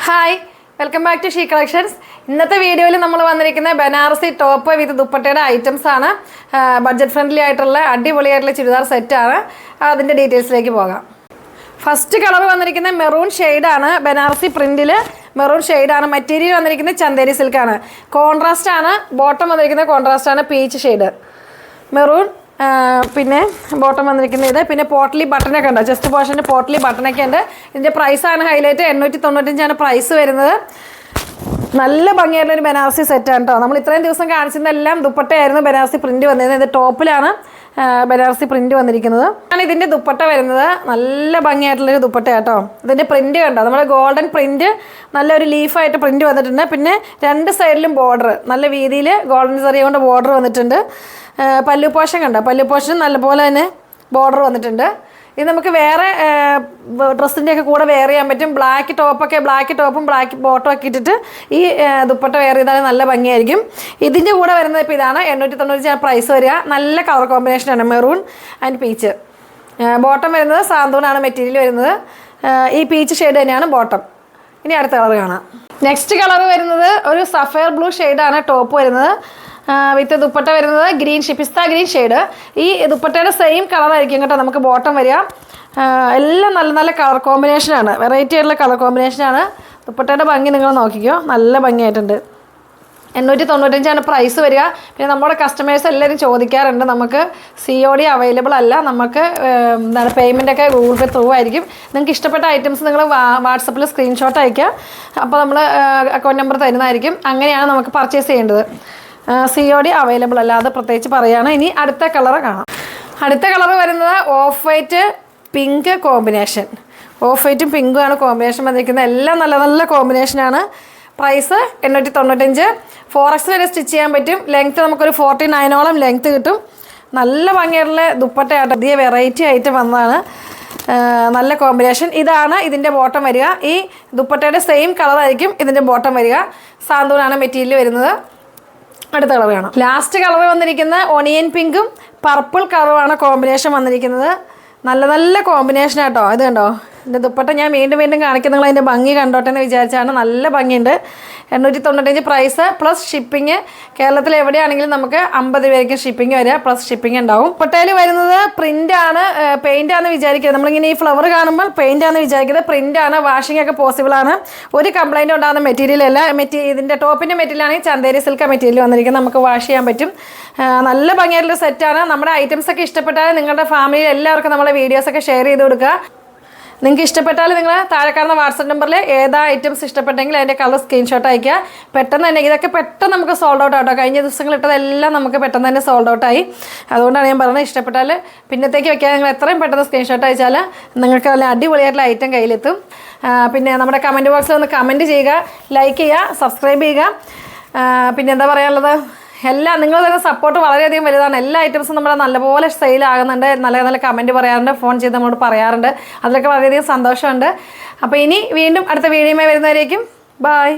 Hi welcome back to she collections. ഇന്നത്തെ വീഡിയോയിൽ നമ്മൾ വന്നിരിക്കുന്ന ബനാറസി ടോപ്പ് വിത്ത് ദുപ്പട്ടയുടെ ഐറ്റംസ് ആണ്. ബഡ്ജറ്റ് ഫ്രണ്ട്ലി ആയിട്ടുള്ള അടിപൊളിയായിട്ടുള്ള ചുരിദാർ സെറ്റാണ്. അതിൻ്റെ ഡീറ്റെയിൽസിലേക്ക് പോകാം. ഫസ്റ്റ് കളർ വന്നിരിക്കുന്നത് മെറൂൺ ഷെയ്ഡാണ്. ബനാറസി പ്രിൻറ്റിൽ മെറൂൺ ഷെയ്ഡാണ്. മെറ്റീരിയൽ വന്നിരിക്കുന്നത് ചന്ദേരി സിൽക്കാണ്. കോൺട്രാസ്റ്റ് ആണ്. ബോട്ടം വന്നിരിക്കുന്നത് കോൺട്രാസ്റ്റ് ആണ്, പീച്ച് ഷെയ്ഡ് മെറൂൺ. പിന്നെ ബോട്ടം വന്നിരിക്കുന്നത് ഇത്. പിന്നെ പോട്ടലി ബട്ടനൊക്കെ ഉണ്ട്, ചെസ്റ്റ് പോർഷൻ്റെ പോട്ടലി ബട്ടനൊക്കെ ഉണ്ട്. ഇതിൻ്റെ പ്രൈസാണ് ഹൈലൈറ്റ്. 895 പ്രൈസ് വരുന്നത്. നല്ല ഭംഗിയായിട്ടുള്ളൊരു ബനാറസി സെറ്റാണ് കേട്ടോ. നമ്മൾ ഇത്രയും ദിവസം കാണിച്ചിരുന്നെല്ലാം ദുപ്പട്ടയായിരുന്നു ബനാറസി പ്രിൻറ്റ് വന്നിരുന്നത്. ഇത് ടോപ്പിലാണ് ബനാറസി പ്രിൻറ്റ് വന്നിരിക്കുന്നത്. ആണ് ഇതിൻ്റെ ദുപ്പട്ട വരുന്നത്. നല്ല ഭംഗിയായിട്ടുള്ളൊരു ദുപ്പട്ട കേട്ടോ. ഇതിൻ്റെ പ്രിൻറ്റ് കണ്ടോ, നമ്മുടെ ഗോൾഡൻ പ്രിൻറ്റ് നല്ലൊരു ലീഫായിട്ട് പ്രിൻറ്റ് വന്നിട്ടുണ്ട്. പിന്നെ രണ്ട് സൈഡിലും ബോർഡർ നല്ല രീതിയിൽ ഗോൾഡൻ ചെറിയ കൊണ്ട് ബോർഡർ വന്നിട്ടുണ്ട്. പല്ലു പോഷൻ കണ്ടോ, പല്ലു പോഷൻ നല്ലപോലെ തന്നെ ബോർഡർ വന്നിട്ടുണ്ട്. ഇത് നമുക്ക് വേറെ ഡ്രസ്സിൻ്റെയൊക്കെ കൂടെ വെയർ ചെയ്യാൻ പറ്റും. ബ്ലാക്ക് ടോപ്പും ബ്ലാക്ക് ബോട്ടം ഒക്കെ ഇട്ടിട്ട് ഈ ദുപ്പട്ട വെയർ ചെയ്താൽ നല്ല ഭംഗിയായിരിക്കും. ഇതിൻ്റെ കൂടെ വരുന്നത് ഇപ്പോൾ ഇതാണ്. 895 പ്രൈസ് വരിക. നല്ല കളർ കോമ്പിനേഷനാണ്, മെറൂൺ ആൻഡ് പീച്ച്. ബോട്ടം വരുന്നത് സാന്തൂണാണ് മെറ്റീരിയൽ വരുന്നത്. ഈ പീച്ച് ഷെയ്ഡ് തന്നെയാണ് ബോട്ടം. ഇനി അടുത്ത കളർ കാണാം. നെക്സ്റ്റ് കളർ വരുന്നത് ഒരു സഫയർ ബ്ലൂ ഷെയ്ഡാണ് ടോപ്പ് വരുന്നത്. വിത്ത് ദുപ്പട്ട വരുന്നത് ഗ്രീൻ പിസ്ത ഗ്രീൻ ഷെയ്ഡ്. ഈ ദുപ്പട്ടയുടെ സെയിം കളറായിരിക്കും കേട്ടോ നമുക്ക് ബോട്ടം വരിക. എല്ലാം നല്ല നല്ല കളർ കോമ്പിനേഷനാണ്, വെറൈറ്റി ആയിട്ടുള്ള കളർ കോമ്പിനേഷനാണ്. ദുപ്പട്ടയുടെ ഭംഗി നിങ്ങൾ നോക്കിക്കോ, നല്ല ഭംഗിയായിട്ടുണ്ട്. 895 പ്രൈസ് വരിക. പിന്നെ നമ്മുടെ കസ്റ്റമേഴ്സ് എല്ലാവരും ചോദിക്കാറുണ്ട്, നമുക്ക് COD അവൈലബിൾ അല്ല, നമുക്ക് എന്താണ് പേയ്മെൻറ്റൊക്കെ ഗൂഗിൾ പേ ത്രൂ ആയിരിക്കും. നിങ്ങൾക്ക് ഇഷ്ടപ്പെട്ട ഐറ്റംസ് നിങ്ങൾ വാട്സപ്പിൽ സ്ക്രീൻഷോട്ട് അയക്കുക. അപ്പോൾ നമ്മൾ അക്കൗണ്ട് നമ്പർ തരുന്നതായിരിക്കും. അങ്ങനെയാണ് നമുക്ക് പർച്ചേസ് ചെയ്യേണ്ടത്. COD അവൈലബിൾ അല്ല, അത് പ്രത്യേകിച്ച് പറയുകയാണ്. ഇനി അടുത്ത കളർ കാണാം. അടുത്ത കളർ വരുന്നത് of white pink combination. Of വൈറ്റും പിങ്കും ആണ് കോമ്പിനേഷൻ വന്നിരിക്കുന്നത്. എല്ലാം നല്ല നല്ല കോമ്പിനേഷനാണ്. പ്രൈസ് 895. 4X വരെ സ്റ്റിച്ച് ചെയ്യാൻ പറ്റും. ലെങ്ത്ത് നമുക്കൊരു 49ഓളം ലെങ്ത്ത് കിട്ടും. നല്ല ഭംഗിയായിട്ടുള്ള ദുപ്പട്ടയായിട്ട് പുതിയ വെറൈറ്റി ആയിട്ട് വന്നതാണ്. നല്ല കോമ്പിനേഷൻ. ഇതാണ് ഇതിൻ്റെ ബോട്ടം വരിക. ഈ ദുപ്പട്ടയുടെ സെയിം കളറായിരിക്കും ഇതിൻ്റെ ബോട്ടം വരിക. സാന്തൂനാണ് മെറ്റീരിയൽ വരുന്നത്. അടുത്ത കളർ വേണം. ലാസ്റ്റ് കളർ വന്നിരിക്കുന്ന ഓണിയൻ പിങ്കും പർപ്പിൾ കളറുമാണ് കോമ്പിനേഷൻ വന്നിരിക്കുന്നത്. നല്ല നല്ല കോമ്പിനേഷൻ ആട്ടോ. ഇത് കണ്ടോ, എൻ്റെ ദുപ്പട്ട ഞാൻ വീണ്ടും കാണിക്കുന്ന നിങ്ങൾ അതിൻ്റെ ഭംഗി കണ്ടോട്ടെ എന്ന് വിചാരിച്ചാണ്. നല്ല ഭംഗിയുണ്ട്. 895 പ്രൈസ് പ്ലസ് ഷിപ്പിംഗ്. കേരളത്തിൽ എവിടെയാണെങ്കിലും നമുക്ക് 50 രൂപയ്ക്ക് ഷിപ്പിംഗ് വരിക, പ്ലസ് ഷിപ്പിംഗ് ഉണ്ടാവും. ദുപ്പട്ടയിൽ വരുന്നത് പ്രിൻ്റാണ്, പെയിൻ്റാണെന്ന് വിചാരിക്കുന്നത്. നമ്മളിങ്ങനെ ഈ ഫ്ലവർ കാണുമ്പോൾ പെയിൻ്റാണെന്ന് വിചാരിക്കുന്നത്. പ്രിൻ്റാണ്, വാഷിംഗ് ഒക്കെ പോസിബിളാണ്. ഒരു കംപ്ലൈൻറ്റ് ഉണ്ടാകുന്ന മെറ്റീരിയൽ അല്ല. ഇതിൻ്റെ ടോപ്പിൻ്റെ മെറ്റീരിയലാണെങ്കിൽ ചന്ദേരി സിൽക്ക മെറ്റീരിയൽ വന്നിരിക്കുന്നത്. നമുക്ക് വാഷ് ചെയ്യാൻ പറ്റും. നല്ല ഭംഗിയായിട്ടുള്ള സെറ്റാണ്. നമ്മുടെ ഐറ്റംസൊക്കെ ഇഷ്ടപ്പെട്ടാൽ നിങ്ങളുടെ ഫാമിലിയിൽ എല്ലാവർക്കും നമ്മളെ വീഡിയോസൊക്കെ ഷെയർ ചെയ്ത് കൊടുക്കുക. നിങ്ങൾക്ക് ഇഷ്ടപ്പെട്ടാൽ നിങ്ങൾ താഴെ കാണുന്ന വാട്സപ്പ് നമ്പറിൽ ഏതാ ഐറ്റംസ് ഇഷ്ടപ്പെട്ടെങ്കിൽ അതിൻ്റെ കളർ സ്ക്രീൻഷോട്ട് അയക്കുക. പെട്ടെന്ന് തന്നെ ഇതൊക്കെ പെട്ടെന്ന് നമുക്ക് സോൾഡ് ഔട്ട് ആട്ടോ. കഴിഞ്ഞ ദിവസങ്ങൾ ഇട്ടതെല്ലാം നമുക്ക് പെട്ടെന്ന് തന്നെ സോൾഡ് ഔട്ടായി. അതുകൊണ്ടാണ് ഞാൻ പറയുന്നത്, ഇഷ്ടപ്പെട്ടാൽ പിന്നത്തേക്ക് വെക്കാൻ നിങ്ങൾ എത്രയും പെട്ടെന്ന് സ്ക്രീൻഷോട്ട് അയച്ചാൽ നിങ്ങൾക്ക് നല്ല അടിപൊളിയായിട്ടുള്ള ഐറ്റം കയ്യിലെത്തും. പിന്നെ നമ്മുടെ കമൻറ്റ് ബോക്സിൽ ഒന്ന് കമൻറ്റ് ചെയ്യുക, ലൈക്ക് ചെയ്യുക, സബ്സ്ക്രൈബ് ചെയ്യുക. പിന്നെ എന്താ പറയാനുള്ളത്, എല്ലാം നിങ്ങൾ തരുന്ന സപ്പോർട്ട് വളരെയധികം വലുതാണ്. എല്ലാ ഐറ്റംസും നമ്മുടെ നല്ലപോലെ സെയിലാകുന്നുണ്ട്. നല്ല നല്ല കമൻറ്റ് പറയാറുണ്ട്, ഫോൺ ചെയ്ത് നമ്മളോട് പറയാറുണ്ട്. അതിലൊക്കെ വളരെയധികം സന്തോഷമുണ്ട്. അപ്പോൾ ഇനി വീണ്ടും അടുത്ത വീഡിയോയുമായി വരുന്നവരേക്കും ബൈ.